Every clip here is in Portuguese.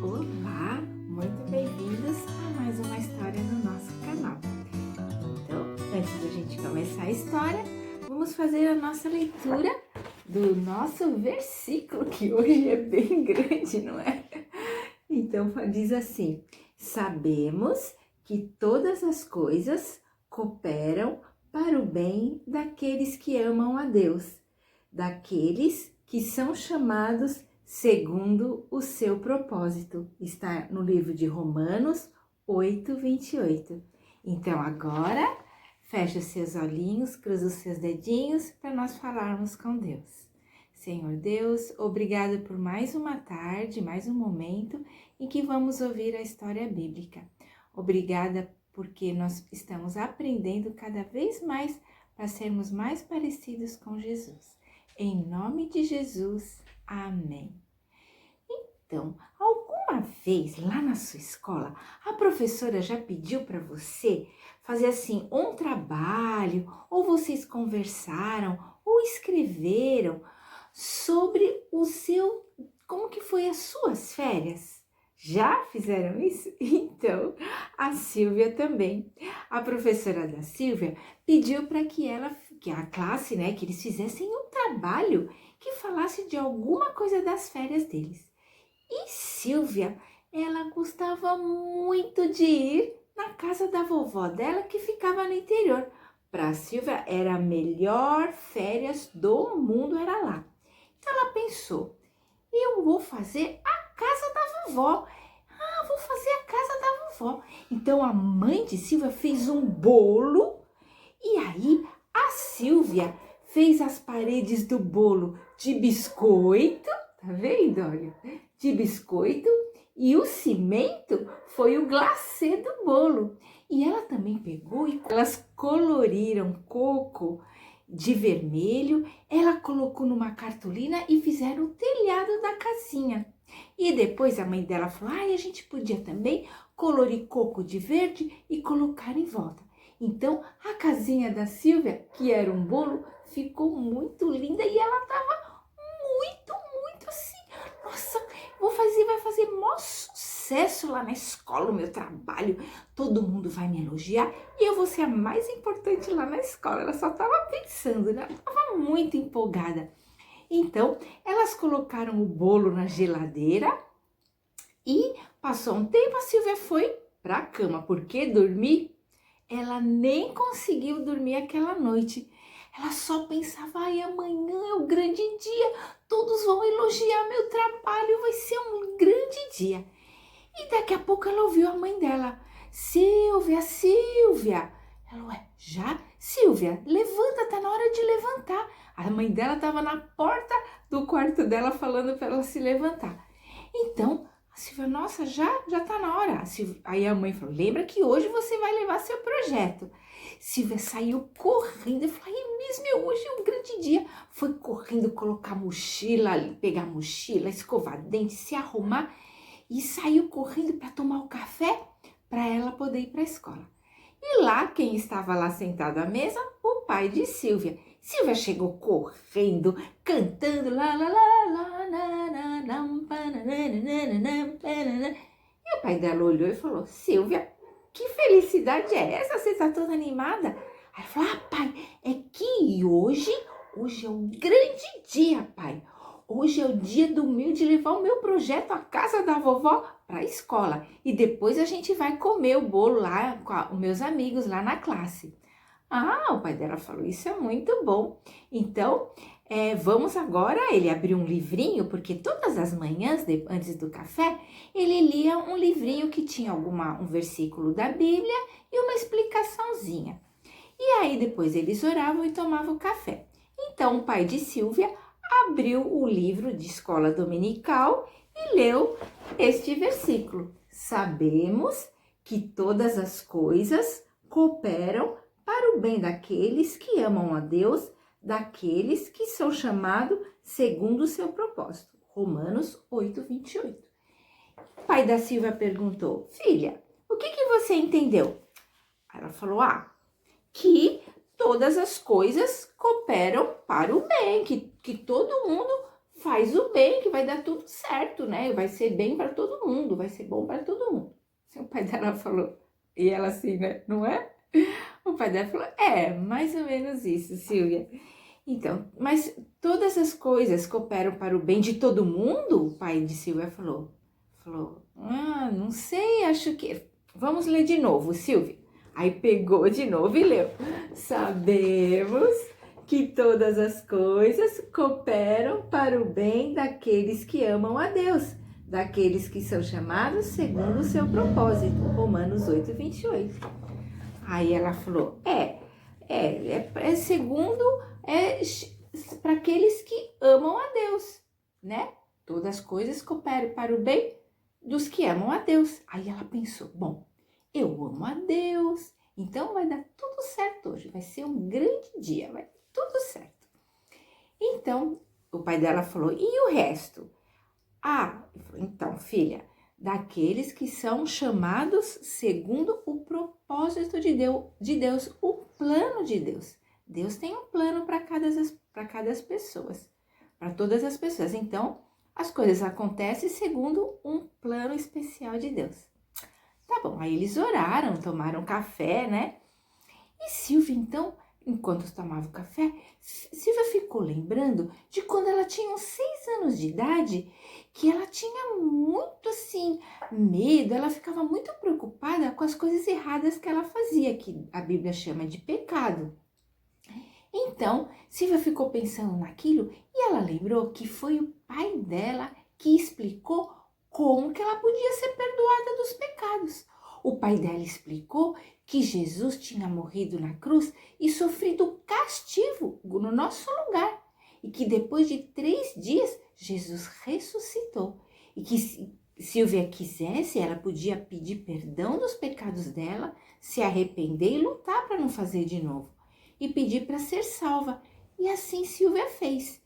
Olá, muito bem-vindos a mais uma história no nosso canal. Então, antes da gente começar a história, vamos fazer a nossa leitura do nosso versículo, que hoje é bem grande, não é? Então, diz assim: sabemos que todas as coisas cooperam para o bem daqueles que amam a Deus, daqueles que são chamados segundo o seu propósito. Está no livro de Romanos 8:28. Então agora, feche os seus olhinhos, cruza os seus dedinhos para nós falarmos com Deus. Senhor Deus, obrigada por mais uma tarde, mais um momento em que vamos ouvir a história bíblica. Obrigada porque nós estamos aprendendo cada vez mais para sermos mais parecidos com Jesus. Em nome de Jesus, amém. Então, alguma vez lá na sua escola, a professora já pediu para você fazer assim um trabalho, ou vocês conversaram, ou escreveram sobre como que foi as suas férias? Já fizeram isso? Então, a Silvia também. A professora da Silvia pediu para que a classe, né, que eles fizessem um trabalho que falasse de alguma coisa das férias deles. E Silvia, ela gostava muito de ir na casa da vovó dela, que ficava no interior. Para Silvia, era a melhor férias do mundo, era lá. Então ela pensou, eu vou fazer a casa da vovó. Vou fazer a casa da vovó. Então a mãe de Silvia fez um bolo e aí a Silvia fez as paredes do bolo de biscoito, tá vendo? Olha, de biscoito, e o cimento foi o glacê do bolo. E ela também pegou e elas coloriram coco de vermelho, ela colocou numa cartolina e fizeram o telhado da casinha. E depois a mãe dela falou, a gente podia também colorir coco de verde e colocar em volta. Então a casinha da Silvia, que era um bolo, ficou muito linda e ela tava muito assim, nossa, vai fazer maior sucesso lá na escola, o meu trabalho, todo mundo vai me elogiar e eu vou ser a mais importante lá na escola. Ela só tava pensando, né? Ela tava muito empolgada. Então, elas colocaram o bolo na geladeira e passou um tempo, a Silvia foi para a cama, porque dormir, ela nem conseguiu dormir aquela noite. Ela só pensava, amanhã é o grande dia, todos vão elogiar meu trabalho, vai ser um grande dia. E daqui a pouco ela ouviu a mãe dela, Silvia, Silvia. Ela, já? Silvia, levanta, tá na hora de levantar. A mãe dela estava na porta do quarto dela falando para ela se levantar. Então, a Silvia, nossa, já tá na hora. Aí a mãe falou, lembra que hoje você vai levar seu projeto. Silvia saiu correndo e falou, mesmo, hoje é um grande dia. Foi correndo colocar mochila, pegar mochila, escovar dente, se arrumar e saiu correndo para tomar o café para ela poder ir para a escola. E lá, quem estava lá sentado à mesa? O pai de Silvia. Silvia chegou correndo, cantando lá, lá, lá, lá, lá, lá, e o pai dela olhou e falou, Silvia, que felicidade é essa? Você está toda animada? Aí ela falou, pai, é que hoje é um grande dia, pai. Hoje é o dia de levar o meu projeto à casa da vovó para a escola. E depois a gente vai comer o bolo lá com os meus amigos lá na classe. O pai dela falou, isso é muito bom. Então, vamos agora, ele abriu um livrinho, porque todas as manhãs, antes do café, ele lia um livrinho que tinha um versículo da Bíblia e uma explicaçãozinha. E aí depois eles oravam e tomavam café. Então o pai de Silvia abriu o livro de escola dominical e leu este versículo. Sabemos que todas as coisas cooperam para o bem daqueles que amam a Deus, daqueles que são chamados segundo o seu propósito. Romanos 8:28. O pai da Silvia perguntou, filha, o que você entendeu? Ela falou, que todas as coisas cooperam para o bem, que todo mundo faz o bem, que vai dar tudo certo, né? Vai ser bem para todo mundo, vai ser bom para todo mundo. O pai dela falou, e ela assim, né? Não é? O pai dela falou, mais ou menos isso, Silvia. Então, mas todas as coisas cooperam para o bem de todo mundo? O pai de Silvia falou, não sei, acho que... Vamos ler de novo, Silvia. Aí pegou de novo e leu. Sabemos que todas as coisas cooperam para o bem daqueles que amam a Deus, daqueles que são chamados segundo o seu propósito. Romanos 8:28. Aí ela falou, segundo, para aqueles que amam a Deus, né? Todas as coisas cooperam para o bem dos que amam a Deus. Aí ela pensou, bom, eu amo a Deus, então vai dar tudo certo hoje, vai ser um grande dia, vai dar tudo certo. Então, o pai dela falou, e o resto? Então, filha, daqueles que são chamados segundo o propósito de Deus, o plano de Deus. Deus tem um plano para cada pessoas, para todas as pessoas. Então, as coisas acontecem segundo um plano especial de Deus. Tá bom, aí eles oraram, tomaram café, né? E Silvia, então, enquanto tomava o café, Silvia ficou lembrando de quando ela tinha uns 6 anos de idade, que ela tinha muito, assim, medo, ela ficava muito preocupada com as coisas erradas que ela fazia, que a Bíblia chama de pecado. Então, Silvia ficou pensando naquilo e ela lembrou que foi o pai dela que explicou como que ela podia ser perdoada dos pecados. O pai dela explicou que Jesus tinha morrido na cruz e sofrido castigo no nosso lugar. E que depois de 3 dias, Jesus ressuscitou. E que se Silvia quisesse, ela podia pedir perdão dos pecados dela, se arrepender e lutar para não fazer de novo. E pedir para ser salva. E assim Silvia fez.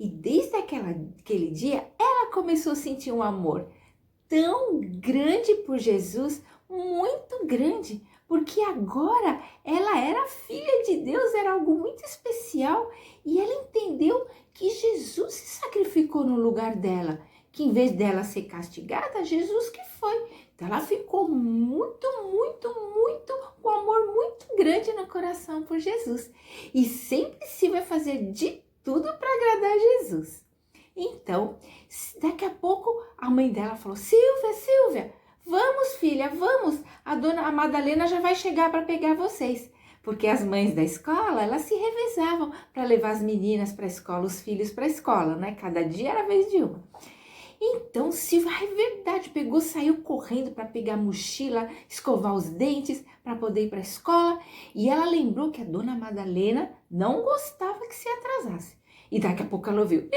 E desde aquele dia, ela começou a sentir um amor tão grande por Jesus, muito grande, porque agora ela era filha de Deus, era algo muito especial, e ela entendeu que Jesus se sacrificou no lugar dela, que em vez dela ser castigada, Jesus que foi. Então ela ficou muito, com amor muito grande no coração por Jesus. E sempre se vai fazer de tudo para agradar Jesus. Então, daqui a pouco a mãe dela falou, Silvia, vamos filha, vamos, a Madalena já vai chegar para pegar vocês. Porque as mães da escola, elas se revezavam para levar as meninas para a escola, os filhos para a escola, né? Cada dia era a vez de uma. Então, Silvia, é verdade, saiu correndo para pegar a mochila, escovar os dentes para poder ir para a escola. E ela lembrou que a dona Madalena não gostava que se atrasasse. E daqui a pouco ela ouviu,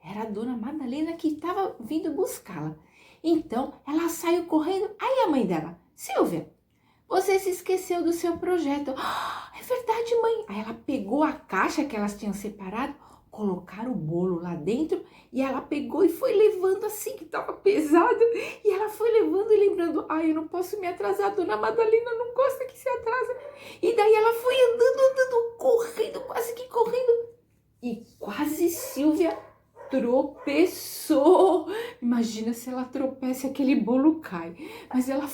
era a dona Madalena que estava vindo buscá-la. Então, ela saiu correndo. Aí a mãe dela, Silvia, você se esqueceu do seu projeto. É verdade, mãe. Aí ela pegou a caixa que elas tinham separado, colocaram o bolo lá dentro e ela pegou e foi levando assim, que estava pesado. E ela foi levando e lembrando, eu não posso me atrasar, a dona Madalena não gosta que se atrasa. E daí ela foi andando, correndo, quase que correndo. E quase Silvia tropeçou. Imagina se ela tropeça e aquele bolo cai. Mas ela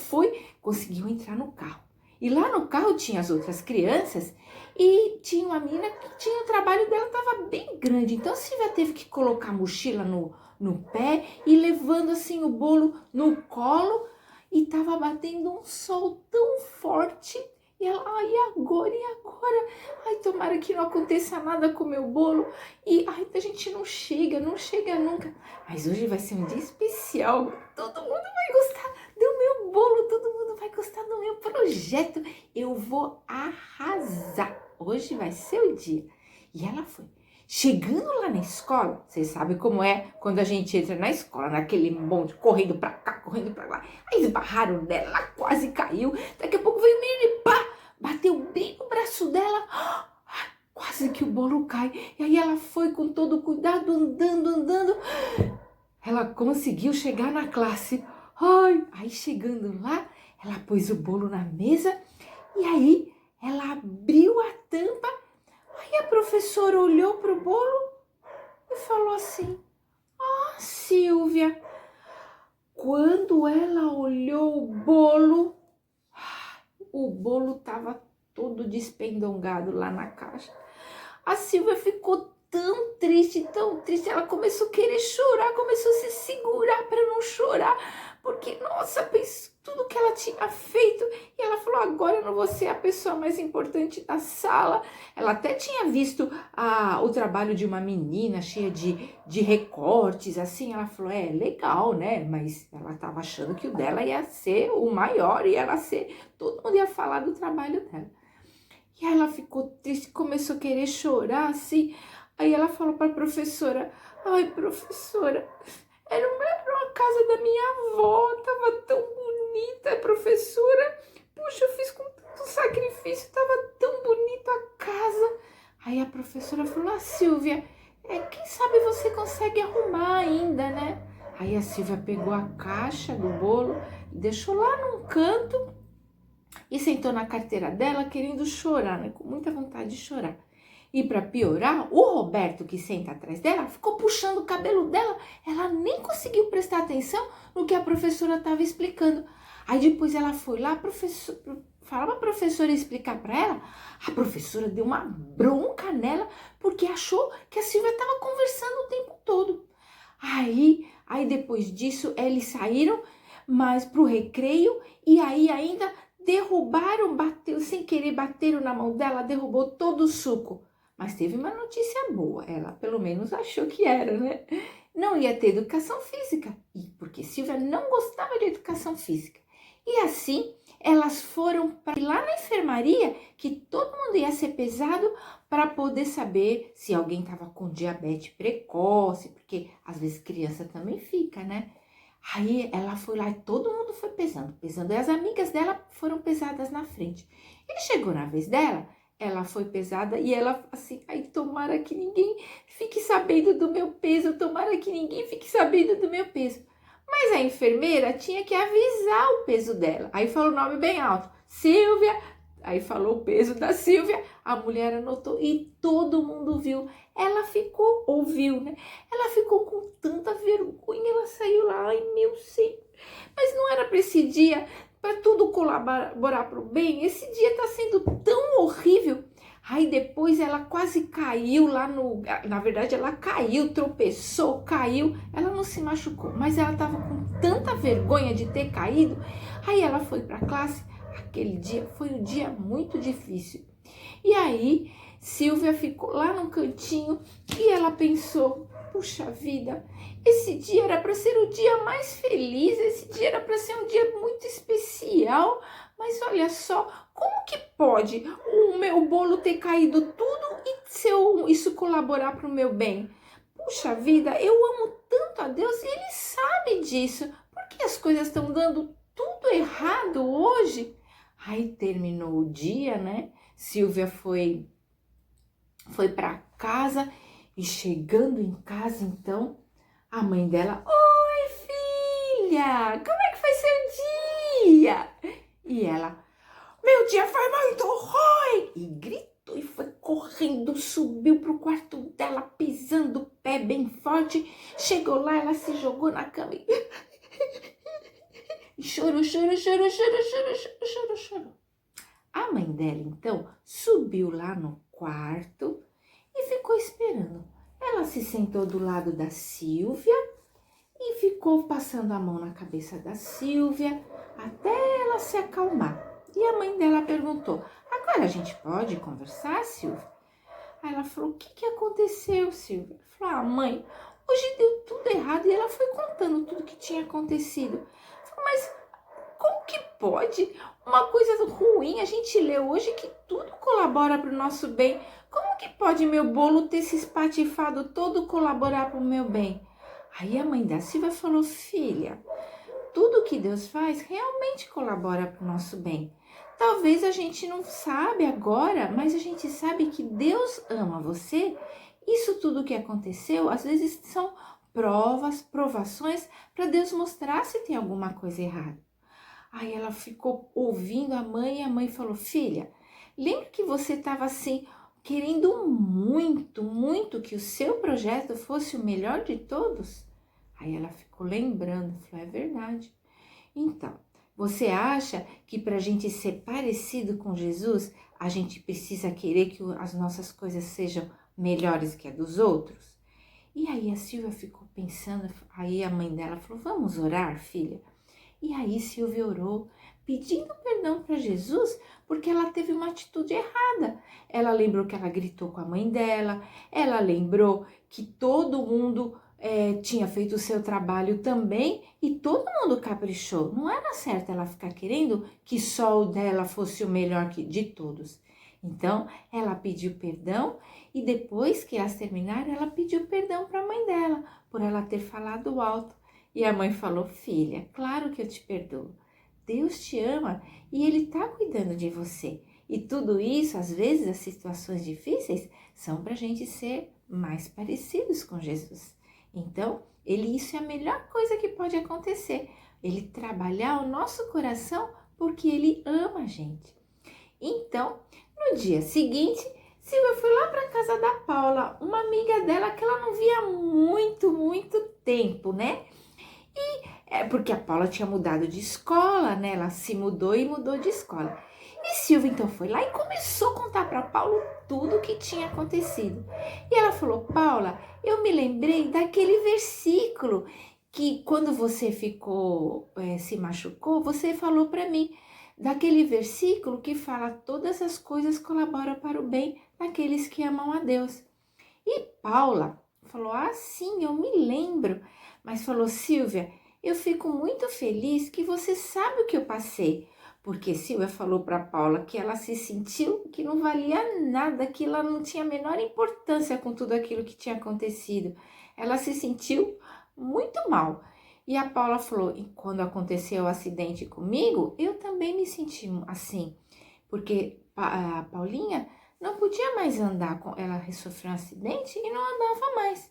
conseguiu entrar no carro. E lá no carro tinha as outras crianças e tinha uma menina que tinha o trabalho dela, estava bem grande. Então a Silvia teve que colocar a mochila no pé e levando assim o bolo no colo. E estava batendo um sol tão forte. E ela, e agora? Ai, tomara que não aconteça nada com o meu bolo. E, a gente não chega nunca. Mas hoje vai ser um dia especial. Todo mundo vai gostar do meu bolo, todo mundo vai gostar do meu projeto. Eu vou arrasar. Hoje vai ser o dia. E ela foi. Chegando lá na escola, vocês sabem como é quando a gente entra na escola, naquele monte, correndo pra cá, correndo pra lá. Aí esbarraram nela, ela quase caiu. Daqui a pouco veio o menino e pá, bateu bem no braço dela. Quase que o bolo cai. E aí ela foi com todo cuidado, andando. Ela conseguiu chegar na classe. Aí chegando lá, ela pôs o bolo na mesa e aí ela abriu a tampa. Aí a professora olhou pro bolo e falou assim, Silvia. Quando ela olhou o bolo estava todo despendongado lá na caixa. A Silvia ficou tão triste, ela começou a querer chorar, começou a se segurar para não chorar, porque, nossa, pensou tudo que ela tinha feito, e ela falou, agora eu não vou ser a pessoa mais importante da sala. Ela até tinha visto o trabalho de uma menina cheia de recortes, assim, ela falou, legal, né, mas ela estava achando que o dela ia ser o maior, todo mundo ia falar do trabalho dela. E aí ela ficou triste, começou a querer chorar, assim. Aí ela falou para a professora, ai, professora, era uma casa da minha avó, tava tão bonita, professora. Puxa, eu fiz com tanto sacrifício, tava tão bonita a casa. Aí a professora falou, Silvia, quem sabe você consegue arrumar ainda, né? Aí a Silvia pegou a caixa do bolo e deixou lá num canto, e sentou na carteira dela querendo chorar, né? Com muita vontade de chorar. E para piorar, o Roberto, que senta atrás dela, ficou puxando o cabelo dela. Ela nem conseguiu prestar atenção no que a professora estava explicando. Aí depois ela foi lá, falar para a professora explicar para ela. A professora deu uma bronca nela porque achou que a Silvia estava conversando o tempo todo. Aí depois disso, eles saíram mais para o recreio e aí ainda bateu sem querer, bateram na mão dela, derrubou todo o suco. Mas teve uma notícia boa, ela pelo menos achou que era, né? Não ia ter educação física, porque Silvia não gostava de educação física. E assim, elas foram para lá na enfermaria, que todo mundo ia ser pesado para poder saber se alguém estava com diabetes precoce, porque às vezes criança também fica, né? Aí ela foi lá e todo mundo foi pesando. E as amigas dela foram pesadas na frente. E chegou na vez dela, ela foi pesada e ela assim, ai, tomara que ninguém fique sabendo do meu peso, tomara que ninguém fique sabendo do meu peso. Mas a enfermeira tinha que avisar o peso dela. Aí falou o nome bem alto, Silvia. Aí falou o peso da Silvia, a mulher anotou e todo mundo viu. Ouviu, né? Ela ficou com tanta vergonha, ela saiu lá, ai meu Senhor. Mas não era para esse dia, para tudo colaborar para o bem? Esse dia tá sendo tão horrível. Aí depois ela quase caiu lá na verdade ela caiu, tropeçou, caiu. Ela não se machucou, mas ela tava com tanta vergonha de ter caído. Aí ela foi para a classe. Aquele dia foi um dia muito difícil. E aí Silvia ficou lá no cantinho e ela pensou, puxa vida, esse dia era para ser o dia mais feliz, esse dia era para ser um dia muito especial, mas olha só, como que pode o meu bolo ter caído tudo e se isso colaborar para o meu bem? Puxa vida, eu amo tanto a Deus e Ele sabe disso, por que as coisas estão dando tudo errado hoje? Aí terminou o dia, né? Silvia foi para casa e chegando em casa, então, a mãe dela, oi filha, como é que foi seu dia? E ela, meu dia foi muito ruim, e gritou e foi correndo, subiu pro quarto dela, pisando o pé bem forte, chegou lá, ela se jogou na cama e chorou. A mãe dela, então, subiu lá no quarto e ficou esperando. Ela se sentou do lado da Silvia e ficou passando a mão na cabeça da Silvia até ela se acalmar. E a mãe dela perguntou, agora a gente pode conversar, Silvia? Aí ela falou, o que aconteceu, Silvia? Ela falou, mãe, hoje deu tudo errado. E ela foi contando tudo que tinha acontecido. Falou, mas como que pode uma coisa ruim? A gente lê hoje que tudo colabora para o nosso bem. Como que pode meu bolo ter se espatifado todo colaborar para o meu bem? Aí a mãe da Silvia falou, filha, tudo que Deus faz realmente colabora para o nosso bem. Talvez a gente não sabe agora, mas a gente sabe que Deus ama você. Isso tudo que aconteceu, às vezes são provações para Deus mostrar se tem alguma coisa errada. Aí ela ficou ouvindo a mãe e a mãe falou, filha, lembra que você estava assim, querendo muito, muito que o seu projeto fosse o melhor de todos? Aí ela ficou lembrando, falou, é verdade. Então, você acha que para a gente ser parecido com Jesus, a gente precisa querer que as nossas coisas sejam melhores que a dos outros? E aí a Silvia ficou pensando, aí a mãe dela falou, vamos orar, filha? E aí Silvia orou, pedindo perdão para Jesus, porque ela teve uma atitude errada. Ela lembrou que ela gritou com a mãe dela, ela lembrou que todo mundo tinha feito o seu trabalho também e todo mundo caprichou. Não era certo ela ficar querendo que só o dela fosse o melhor de todos. Então, ela pediu perdão e depois que elas terminaram, ela pediu perdão para a mãe dela por ela ter falado alto. E a mãe falou, filha, claro que eu te perdoo. Deus te ama e Ele está cuidando de você. E tudo isso, às vezes, as situações difíceis, são para a gente ser mais parecidos com Jesus. Então, isso é a melhor coisa que pode acontecer. Ele trabalhar o nosso coração porque Ele ama a gente. Então, no dia seguinte, Silvia foi lá para casa da Paula, uma amiga dela que ela não via há muito tempo, né? Porque a Paula tinha mudado de escola, né? Ela se mudou e mudou de escola. E Silvia então foi lá e começou a contar para Paula tudo o que tinha acontecido. E ela falou, Paula, eu me lembrei daquele versículo que quando você se machucou, você falou para mim. Daquele versículo que fala todas as coisas colaboram para o bem daqueles que amam a Deus. E Paula falou, sim, eu me lembro. Mas falou, Silvia, eu fico muito feliz que você sabe o que eu passei. Porque Silvia falou para Paula que ela se sentiu que não valia nada, que ela não tinha a menor importância com tudo aquilo que tinha acontecido. Ela se sentiu muito mal. E a Paula falou, e quando aconteceu o acidente comigo, eu também me senti assim. Porque a Paulinha não podia mais andar, ela sofreu um acidente e não andava mais.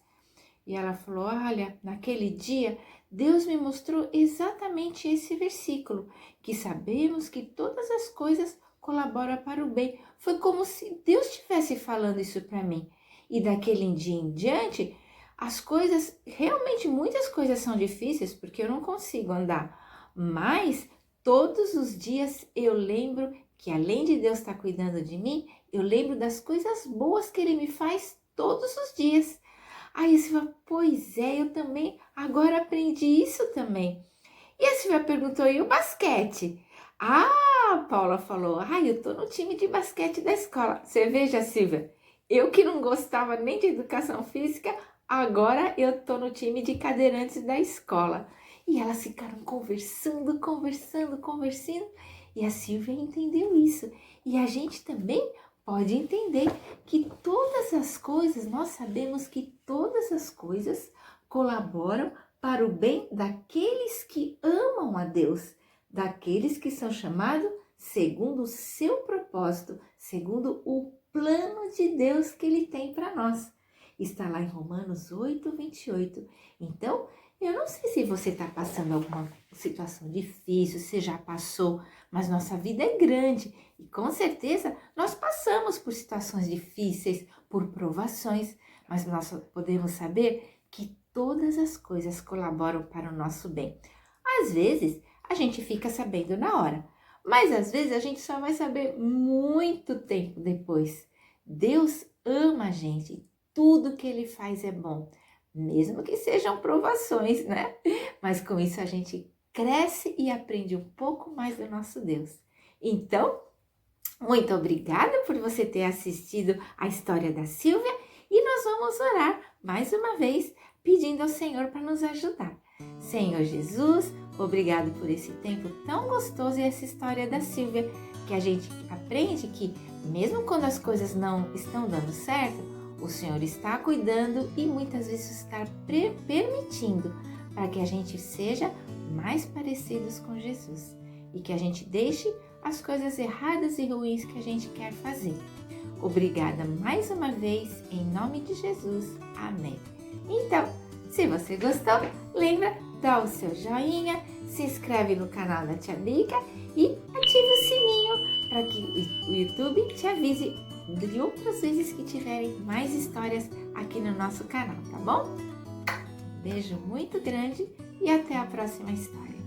E ela falou, olha, naquele dia Deus me mostrou exatamente esse versículo, que sabemos que todas as coisas colaboram para o bem. Foi como se Deus estivesse falando isso para mim. E daquele dia em diante, as coisas, realmente muitas coisas são difíceis, porque eu não consigo andar. Mas todos os dias eu lembro que além de Deus estar cuidando de mim, eu lembro das coisas boas que Ele me faz todos os dias. Aí a Silvia, pois é, eu também agora aprendi isso também. E a Silvia perguntou, e o basquete? A Paula falou, eu tô no time de basquete da escola. Você veja, Silvia, eu que não gostava nem de educação física, agora eu tô no time de cadeirantes da escola. E elas ficaram conversando, e a Silvia entendeu isso. E a gente também pode entender que todas as coisas, nós sabemos que todas as coisas colaboram para o bem daqueles que amam a Deus, daqueles que são chamados segundo o seu propósito, segundo o plano de Deus que Ele tem para nós. Está lá em Romanos 8:28. Então, eu não sei se você está passando alguma situação difícil, se já passou, mas nossa vida é grande e com certeza nós passamos por situações difíceis, por provações, mas nós podemos saber que todas as coisas colaboram para o nosso bem. Às vezes a gente fica sabendo na hora, mas às vezes a gente só vai saber muito tempo depois. Deus ama a gente, tudo que Ele faz é bom. Mesmo que sejam provações, né? Mas com isso a gente cresce e aprende um pouco mais do nosso Deus. Então, muito obrigada por você ter assistido a história da Silvia e nós vamos orar mais uma vez pedindo ao Senhor para nos ajudar. Senhor Jesus, obrigado por esse tempo tão gostoso e essa história da Silvia, que a gente aprende que mesmo quando as coisas não estão dando certo, o Senhor está cuidando e muitas vezes está permitindo para que a gente seja mais parecidos com Jesus e que a gente deixe as coisas erradas e ruins que a gente quer fazer. Obrigada mais uma vez, em nome de Jesus. Amém. Então, se você gostou, lembra, dá o seu joinha, se inscreve no canal da Tia Bica e ative o sininho para que o YouTube te avise de outras vezes que tiverem mais histórias aqui no nosso canal, tá bom? beijo muito grande e até a próxima história.